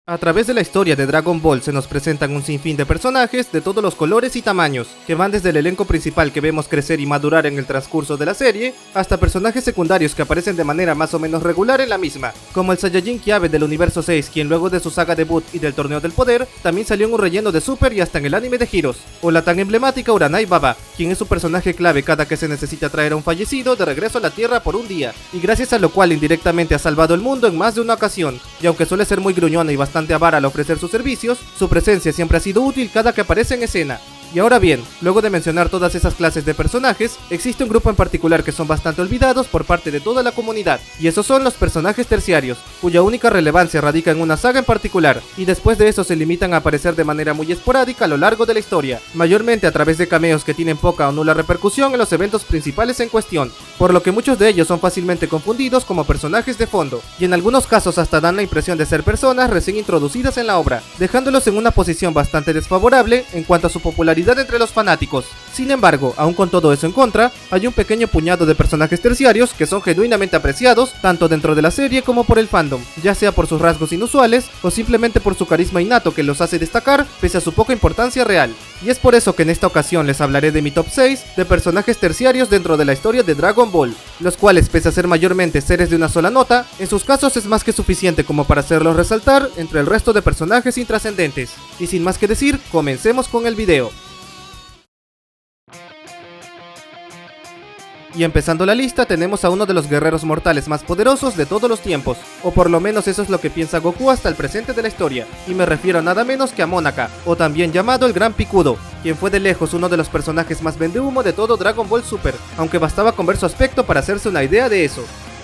A través de la historia de Dragon Ball se nos presentan un sinfín de personajes de todos los colores y tamaños, que van desde el elenco principal que vemos crecer y madurar en el transcurso de la serie, hasta personajes secundarios que aparecen de manera más o menos regular en la misma, como el Saiyajin Kiabe del universo 6, quien luego de su saga debut y del torneo del poder, también salió en un relleno de Super y hasta en el anime de Heroes, o la tan emblemática Uranai Baba, quien es su personaje clave cada que se necesita traer a un fallecido de regreso a la Tierra por un día, y gracias a lo cual indirectamente ha salvado el mundo en más de una ocasión, y aunque suele ser muy gruñona y bastante avara al ofrecer sus servicios, su presencia siempre ha sido útil cada que aparece en escena. Y ahora bien, luego de mencionar todas esas clases de personajes, existe un grupo en particular que son bastante olvidados por parte de toda la comunidad, y esos son los personajes terciarios, cuya única relevancia radica en una saga en particular, y después de eso se limitan a aparecer de manera muy esporádica a lo largo de la historia, mayormente a través de cameos que tienen poca o nula repercusión en los eventos principales en cuestión, por lo que muchos de ellos son fácilmente confundidos como personajes de fondo, y en algunos casos hasta dan la impresión de ser personas recién introducidas en la obra, dejándolos en una posición bastante desfavorable en cuanto a su popularidad entre los fanáticos. Sin embargo, aún con todo eso en contra, hay un pequeño puñado de personajes terciarios que son genuinamente apreciados tanto dentro de la serie como por el fandom, ya sea por sus rasgos inusuales o simplemente por su carisma innato que los hace destacar pese a su poca importancia real. Y es por eso que en esta ocasión les hablaré de mi top 6 de personajes terciarios dentro de la historia de Dragon Ball, los cuales pese a ser mayormente seres de una sola nota, en sus casos es más que suficiente como para hacerlos resaltar entre el resto de personajes intrascendentes. Y sin más que decir, comencemos con el video. Y empezando la lista tenemos a uno de los guerreros mortales más poderosos de todos los tiempos, o por lo menos eso es lo que piensa Goku hasta el presente de la historia, y me refiero a nada menos que a Monaka, o también llamado el Gran Picudo, quien fue de lejos uno de los personajes más vendehumo de todo Dragon Ball Super, aunque bastaba con ver su aspecto para hacerse una idea de eso.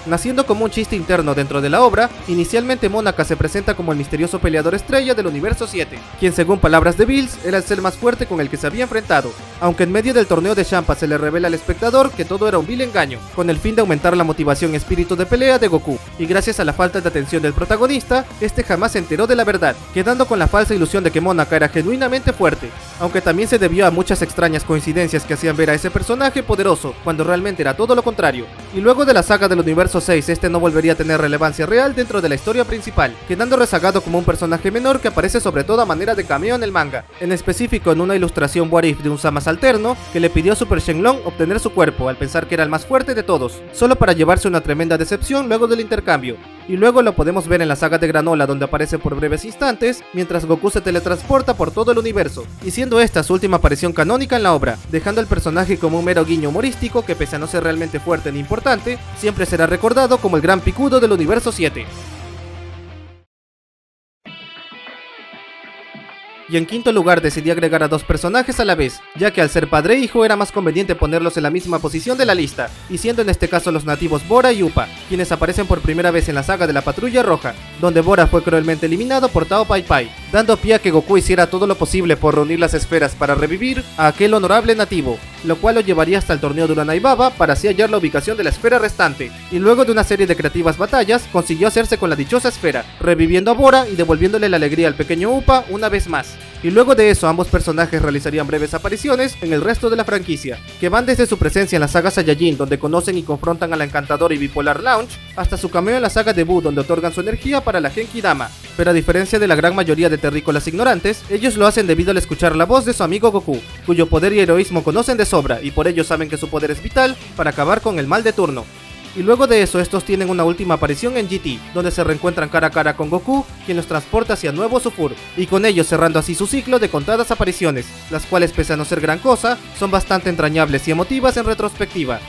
Naciendo como un chiste interno dentro de la obra, inicialmente Monaka se presenta como el misterioso peleador estrella del universo 7, quien según palabras de Bills era el ser más fuerte con el que se había enfrentado, aunque en medio del torneo de Champa se le revela al espectador que todo era un vil engaño, con el fin de aumentar la motivación y espíritu de pelea de Goku, y gracias a la falta de atención del protagonista, este jamás se enteró de la verdad, quedando con la falsa ilusión de que Monaka era genuinamente fuerte, aunque también se debió a muchas extrañas coincidencias que hacían ver a ese personaje poderoso, cuando realmente era todo lo contrario, y luego de la saga del universo 6, este no volvería a tener relevancia real dentro de la historia principal, quedando rezagado como un personaje menor que aparece sobre todo a manera de cameo en el manga, en específico en una ilustración What If de un Zamasu alterno que le pidió a Super Shenlong obtener su cuerpo al pensar que era el más fuerte de todos, solo para llevarse una tremenda decepción luego del intercambio, y luego lo podemos ver en la saga de Granola donde aparece por breves instantes, mientras Goku se teletransporta por todo el universo, y siendo esta su última aparición canónica en la obra, dejando al personaje como un mero guiño humorístico que pese a no ser realmente fuerte ni importante, siempre será recordado como el Gran Picudo del universo 7. Y en quinto lugar decidí agregar a dos personajes a la vez, ya que al ser padre e hijo era más conveniente ponerlos en la misma posición de la lista, y siendo en este caso los nativos Bora y Upa, quienes aparecen por primera vez en la saga de la Patrulla Roja, donde Bora fue cruelmente eliminado por Tao Pai Pai, dando pie a que Goku hiciera todo lo posible por reunir las esferas para revivir a aquel honorable nativo, lo cual lo llevaría hasta el torneo de Uranai Baba para así hallar la ubicación de la esfera restante, y luego de una serie de creativas batallas consiguió hacerse con la dichosa esfera, reviviendo a Bora y devolviéndole la alegría al pequeño Upa una vez más. Y luego de eso ambos personajes realizarían breves apariciones en el resto de la franquicia, que van desde su presencia en la saga Saiyajin donde conocen y confrontan a la encantadora y bipolar Launch, hasta su cameo en la saga de Buu donde otorgan su energía para la Genki Dama, pero a diferencia de la gran mayoría de terrícolas ignorantes, ellos lo hacen debido al escuchar la voz de su amigo Goku, cuyo poder y heroísmo conocen de sobra y por ello saben que su poder es vital para acabar con el mal de turno. Y luego de eso estos tienen una última aparición en GT, donde se reencuentran cara a cara con Goku, quien los transporta hacia Nuevo Sufur, y con ellos cerrando así su ciclo de contadas apariciones, las cuales pese a no ser gran cosa, son bastante entrañables y emotivas en retrospectiva.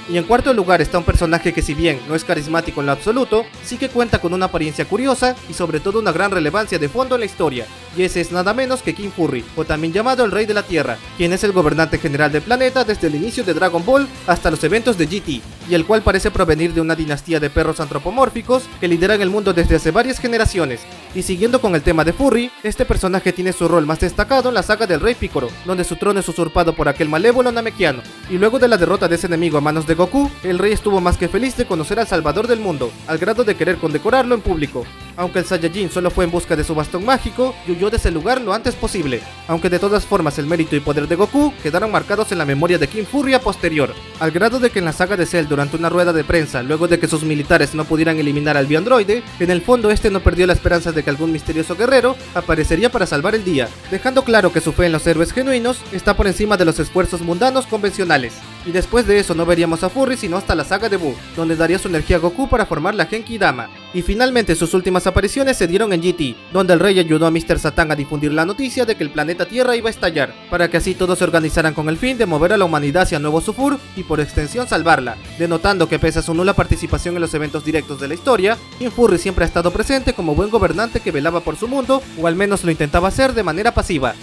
Y en cuarto lugar está un personaje que si bien no es carismático en lo absoluto, sí que cuenta con una apariencia curiosa y sobre todo una gran relevancia de fondo en la historia, y ese es nada menos que King Furry, o también llamado el Rey de la Tierra, quien es el gobernante general del planeta desde el inicio de Dragon Ball hasta los eventos de GT, y el cual parece provenir de una dinastía de perros antropomórficos que lideran el mundo desde hace varias generaciones. Y siguiendo con el tema de Furry, este personaje tiene su rol más destacado en la saga del Rey Piccolo, donde su trono es usurpado por aquel malévolo Namekiano, y luego de la derrota de ese enemigo a manos de Goku, el rey estuvo más que feliz de conocer al salvador del mundo, al grado de querer condecorarlo en público. Aunque el Saiyajin solo fue en busca de su bastón mágico y huyó de ese lugar lo antes posible, aunque de todas formas el mérito y poder de Goku quedaron marcados en la memoria de King Fury a posterior, al grado de que en la saga de Cell durante una rueda de prensa, luego de que sus militares no pudieran eliminar al bioandroide, en el fondo este no perdió la esperanza de que algún misterioso guerrero aparecería para salvar el día, dejando claro que su fe en los héroes genuinos está por encima de los esfuerzos mundanos convencionales. Y después de eso no veríamos a Furry sino hasta la saga de Buu, donde daría su energía a Goku para formar la Genki Dama. Y finalmente sus últimas apariciones se dieron en GT, donde el rey ayudó a Mr. Satan a difundir la noticia de que el planeta Tierra iba a estallar, para que así todos se organizaran con el fin de mover a la humanidad hacia Nuevo Sufur y por extensión salvarla, denotando que pese a su nula participación en los eventos directos de la historia, King Fury siempre ha estado presente como buen gobernante que velaba por su mundo, o al menos lo intentaba hacer de manera pasiva.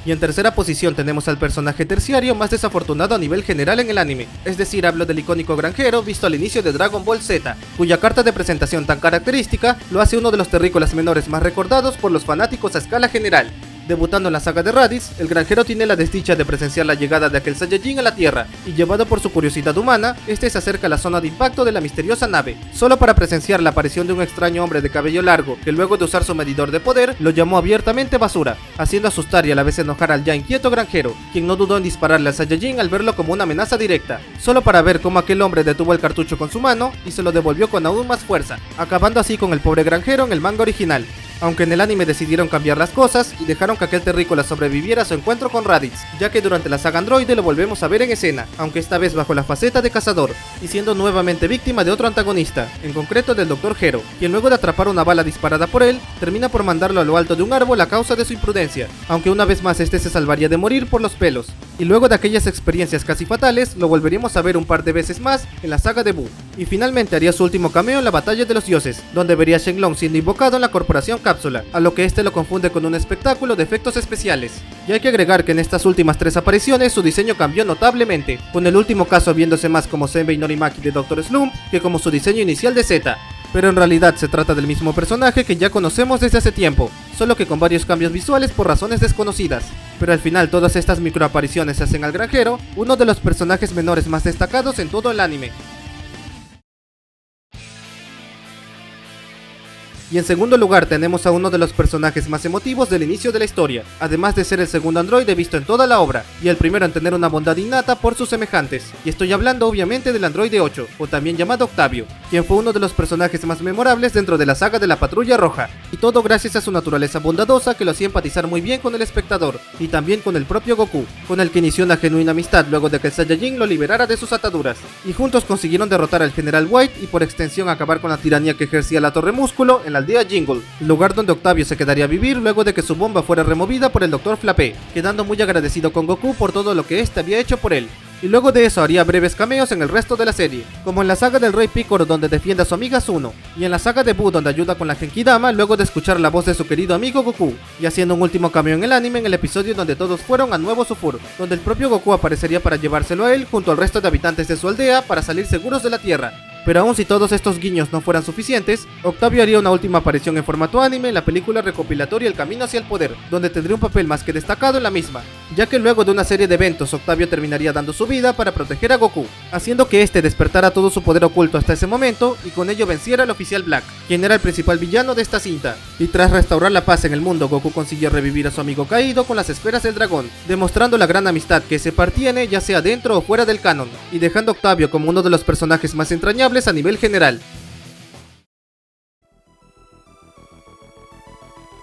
Y en tercera posición tenemos al personaje terciario más desafortunado a nivel general en el anime, es decir, hablo del icónico granjero visto al inicio de Dragon Ball Z, cuya carta de presentación tan característica lo hace uno de los terrícolas menores más recordados por los fanáticos a escala general. Debutando en la saga de Raditz, el granjero tiene la desdicha de presenciar la llegada de aquel Saiyajin a la Tierra, y llevado por su curiosidad humana, este se acerca a la zona de impacto de la misteriosa nave, solo para presenciar la aparición de un extraño hombre de cabello largo, que luego de usar su medidor de poder, lo llamó abiertamente basura, haciendo asustar y a la vez enojar al ya inquieto granjero, quien no dudó en dispararle al Saiyajin al verlo como una amenaza directa, solo para ver cómo aquel hombre detuvo el cartucho con su mano y se lo devolvió con aún más fuerza, acabando así con el pobre granjero en el manga original. Aunque en el anime decidieron cambiar las cosas y dejaron que aquel terrícola sobreviviera a su encuentro con Raditz, ya que durante la saga androide lo volvemos a ver en escena, aunque esta vez bajo la faceta de cazador, y siendo nuevamente víctima de otro antagonista, en concreto del Dr. Gero, quien luego de atrapar una bala disparada por él, termina por mandarlo a lo alto de un árbol a causa de su imprudencia, aunque una vez más este se salvaría de morir por los pelos. Y luego de aquellas experiencias casi fatales, lo volveríamos a ver un par de veces más en la saga de Buu, y finalmente haría su último cameo en la batalla de los dioses, donde vería a Shenlong siendo invocado en la corporación Cápsula, a lo que este lo confunde con un espectáculo de efectos especiales. Y hay que agregar que en estas últimas tres apariciones su diseño cambió notablemente, con el último caso viéndose más como Senbei Norimaki de Dr. Slump que como su diseño inicial de Z. Pero en realidad se trata del mismo personaje que ya conocemos desde hace tiempo, solo que con varios cambios visuales por razones desconocidas. Pero al final todas estas microapariciones hacen al granjero uno de los personajes menores más destacados en todo el anime. Y en segundo lugar tenemos a uno de los personajes más emotivos del inicio de la historia, además de ser el segundo androide visto en toda la obra, y el primero en tener una bondad innata por sus semejantes, y estoy hablando obviamente del androide 8, o también llamado Octavio, quien fue uno de los personajes más memorables dentro de la saga de la Patrulla Roja, y todo gracias a su naturaleza bondadosa que lo hacía empatizar muy bien con el espectador, y también con el propio Goku, con el que inició una genuina amistad luego de que el Saiyajin lo liberara de sus ataduras, y juntos consiguieron derrotar al General White y por extensión acabar con la tiranía que ejercía la Torre Músculo en la aldea Jingle, lugar donde Octavio se quedaría a vivir luego de que su bomba fuera removida por el Dr. Flapé, quedando muy agradecido con Goku por todo lo que éste había hecho por él. Y luego de eso haría breves cameos en el resto de la serie, como en la saga del Rey Picoro donde defiende a su amiga Zuno, y en la saga de Buu donde ayuda con la Genki Dama luego de escuchar la voz de su querido amigo Goku, y haciendo un último cameo en el anime en el episodio donde todos fueron a Nuevo Sufur, donde el propio Goku aparecería para llevárselo a él junto al resto de habitantes de su aldea para salir seguros de la Tierra. Pero aun si todos estos guiños no fueran suficientes, Octavio haría una última aparición en formato anime en la película recopilatoria El Camino hacia el Poder, donde tendría un papel más que destacado en la misma, ya que luego de una serie de eventos Octavio terminaría dando su vida para proteger a Goku, haciendo que este despertara todo su poder oculto hasta ese momento y con ello venciera al oficial Black, quien era el principal villano de esta cinta. Y tras restaurar la paz en el mundo, Goku consiguió revivir a su amigo caído con las esferas del dragón, demostrando la gran amistad que ese par tiene ya sea dentro o fuera del canon, y dejando a Octavio como uno de los personajes más entrañables a nivel general.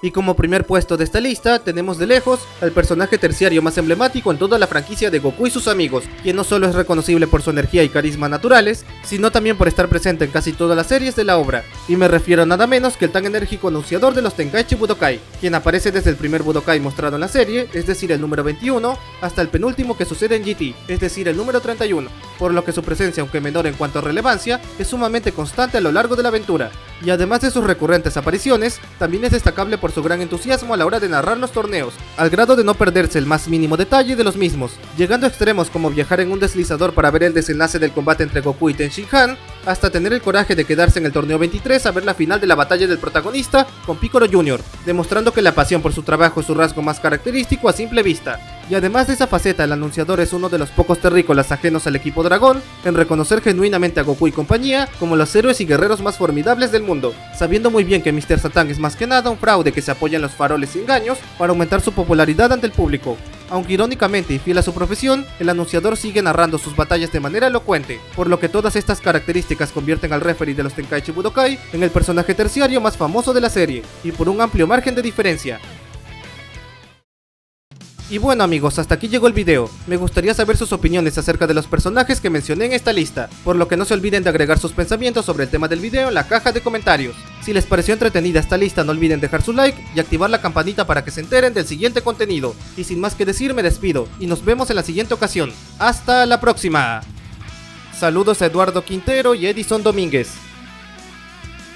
Y como primer puesto de esta lista tenemos de lejos al personaje terciario más emblemático en toda la franquicia de Goku y sus amigos, quien no solo es reconocible por su energía y carisma naturales, sino también por estar presente en casi todas las series de la obra, y me refiero a nada menos que el tan enérgico anunciador de los Tenkaichi Budokai, quien aparece desde el primer Budokai mostrado en la serie, es decir el número 21, hasta el penúltimo que sucede en GT, es decir el número 31, por lo que su presencia, aunque menor en cuanto a relevancia, es sumamente constante a lo largo de la aventura, y además de sus recurrentes apariciones, también es destacable por su gran entusiasmo a la hora de narrar los torneos, al grado de no perderse el más mínimo detalle de los mismos, llegando a extremos como viajar en un deslizador para ver el desenlace del combate entre Goku y Ten Shin Han, hasta tener el coraje de quedarse en el torneo 23 a ver la final de la batalla del protagonista con Piccolo Jr., demostrando que la pasión por su trabajo es su rasgo más característico a simple vista. Y además de esa faceta, el anunciador es uno de los pocos terrícolas ajenos al equipo dragón en reconocer genuinamente a Goku y compañía como los héroes y guerreros más formidables del mundo, sabiendo muy bien que Mr. Satan es más que nada un fraude que se apoya en los faroles y engaños para aumentar su popularidad ante el público. Aunque irónicamente y fiel a su profesión, el anunciador sigue narrando sus batallas de manera elocuente, por lo que todas estas características convierten al referee de los Tenkaichi Budokai en el personaje terciario más famoso de la serie, y por un amplio margen de diferencia. Y bueno amigos, hasta aquí llegó el video. Me gustaría saber sus opiniones acerca de los personajes que mencioné en esta lista, por lo que no se olviden de agregar sus pensamientos sobre el tema del video en la caja de comentarios. Si les pareció entretenida esta lista, no olviden dejar su like y activar la campanita para que se enteren del siguiente contenido. Y sin más que decir, me despido y nos vemos en la siguiente ocasión. ¡Hasta la próxima! Saludos a Eduardo Quintero y Edison Domínguez.